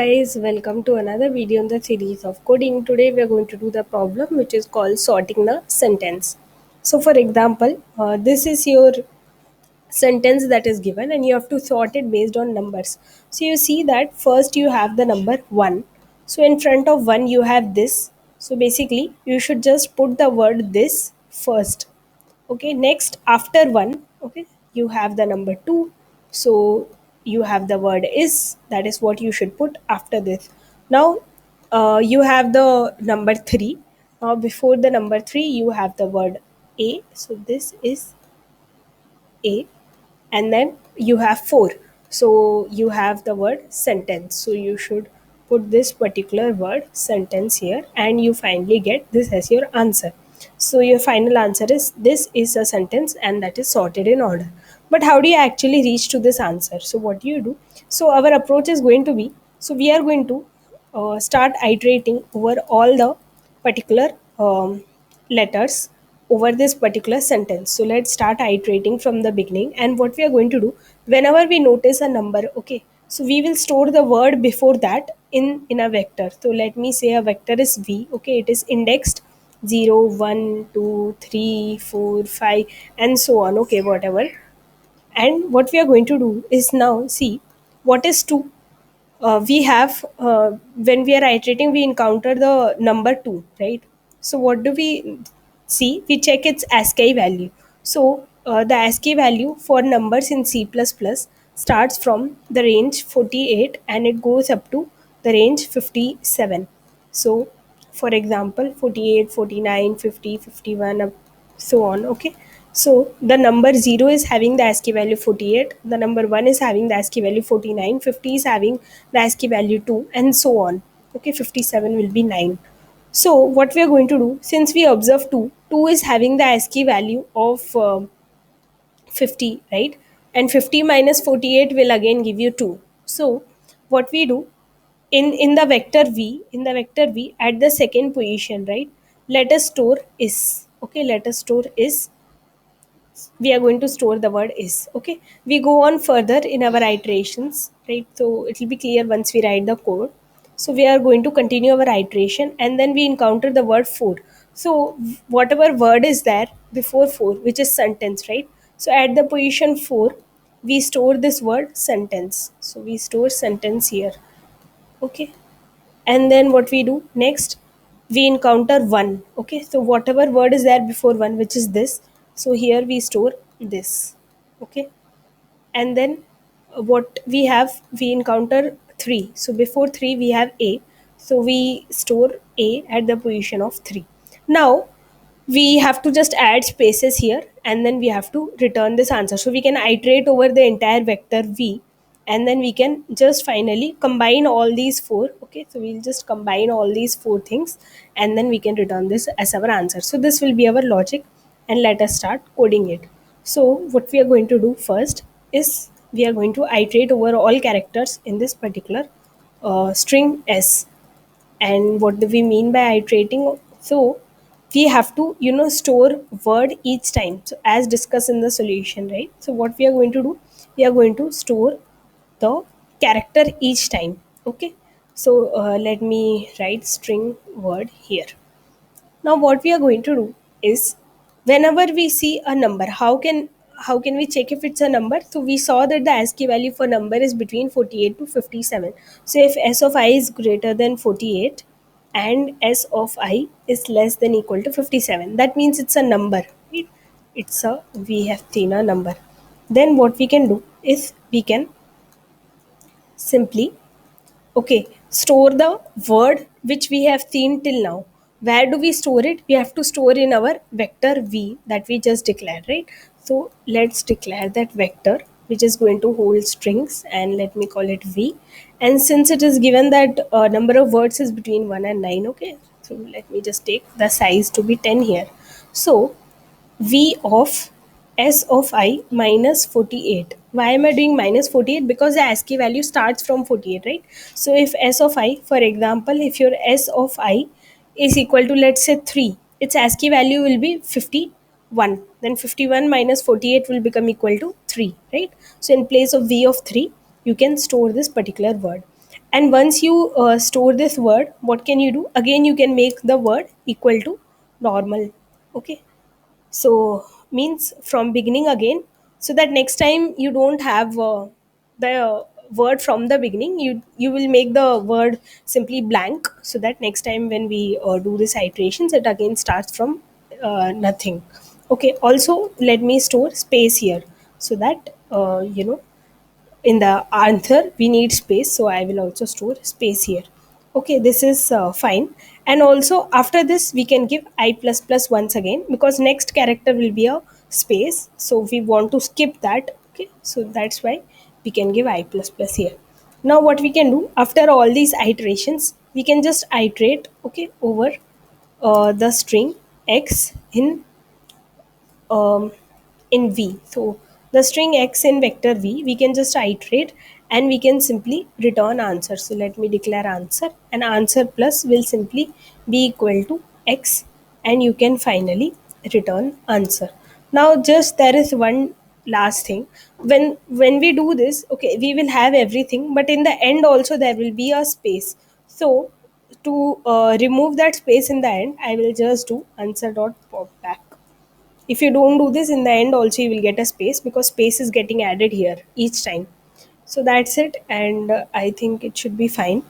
Guys, welcome to another video in the series of coding. Today we are going to do the problem which is called sorting the sentence. So for example, this is your sentence that is given and you have to sort it based on numbers. So you see that first you have the number 1. So in front of 1 you have this. So basically you should just put the word this first. Okay, next after 1, okay, you have the number 2. So you have the word is, that is what you should put after this. Now you have the number 3. Now before the number 3 you have the word a, so this is a. And then you have 4, so you have the word sentence, so you should put this particular word sentence here and you finally get this as your answer. So your final answer is this is a sentence and that is sorted in order. But how do you actually reach to this answer? So what do you do? So our approach is going to be, so we are going to start iterating over all the particular letters over this particular sentence. So let's start iterating from the beginning. And what we are going to do, whenever we notice a number, okay, so we will store the word before that in a vector. So let me say a vector is v, okay, it is indexed 0, 1, 2, 3, 4, 5, and so on, okay, whatever. And what we are going to do is now see what is 2. We have when we are iterating we encounter the number 2, right? So what do we see? We check its ASCII value. So the ASCII value for numbers in C++ starts from the range 48 and it goes up to the range 57. So for example 48, 49, 50, 51, so on, okay. So the number 0 is having the ASCII value 48, the number 1 is having the ASCII value 49, 50 is having the ASCII value 2, and so on. Okay, 57 will be 9. So what we are going to do, since we observe 2 is having the ASCII value of 50, right? And 50 minus 48 will again give you 2. So what we do, in the vector v at the second position, right, let us store is, okay, let us store is. We are going to store the word is, okay. We go on further in our iterations, right? So it will be clear once we write the code. So we are going to continue our iteration and then we encounter the word 4. So whatever word is there before 4, which is sentence, right? So at the position 4 we store this word sentence, so we store sentence here, okay. And then what we do next, we encounter 1, okay. So whatever word is there before 1, which is this, so here we store this, okay. And then what we have, we encounter 3, so before 3 we have a, so we store a at the position of 3. Now we have to just add spaces here and then we have to return this answer, so we can iterate over the entire vector v and then we can just finally combine all these four, okay. So we'll just combine all these four things and then we can return this as our answer. So this will be our logic and let us start coding it. So what we are going to do first is we are going to iterate over all characters in this particular string s. And what do we mean by iterating? So we have to store word each time, so as discussed in the solution, right? So what we are going to do, we are going to store the character each time, okay. So let me write string word here. Now what we are going to do is, whenever we see a number, how can we check if it's a number? So we saw that the ASCII value for number is between 48 to 57. So if s of I is greater than 48 and s of I is less than equal to 57, that means it's a number, right? It's a, we have seen a number. Then what we can do is we can simply, okay, store the word which we have seen till now. Where do we store it? We have to store in our vector v that we just declared, right? So let's declare that vector which is going to hold strings and let me call it v. And since it is given that number of words is between 1 and 9, okay, so let me just take the size to be 10 here. So v of s of I minus 48. Why am I doing minus 48? Because the ASCII value starts from 48, right? So if s of I, for example, if your s of I is equal to, let's say, 3, its ASCII value will be 51. Then 51 minus 48 will become equal to 3, right? So in place of v of 3, you can store this particular word. And once you store this word, what can you do? Again, you can make the word equal to normal. Okay, so means from beginning again, so that next time you don't have the word from the beginning, you will make the word simply blank, so that next time when we do this iterations, it again starts from nothing. Okay, also let me store space here, so that in the answer we need space, so I will also store space here. Okay, this is fine. And also after this we can give I plus plus once again, because next character will be a space, so we want to skip that. Okay, so that's why we can give I plus plus here. Now what we can do, after all these iterations, we can just iterate, okay, over the string x um, in v. So the string x in vector v, we can just iterate and we can simply return answer. So let me declare answer, and answer plus will simply be equal to x, and you can finally return answer. Now just there is one last thing. When we do this, okay, we will have everything, but in the end also there will be a space. So to remove that space in the end, I will just do answer dot pop back. If you don't do this in the end also, you will get a space, because space is getting added here each time. So that's it, and I think it should be fine.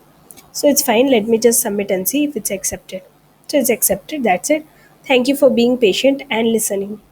So it's fine, let me just submit and see if it's accepted. So it's accepted, that's it. Thank you for being patient and listening.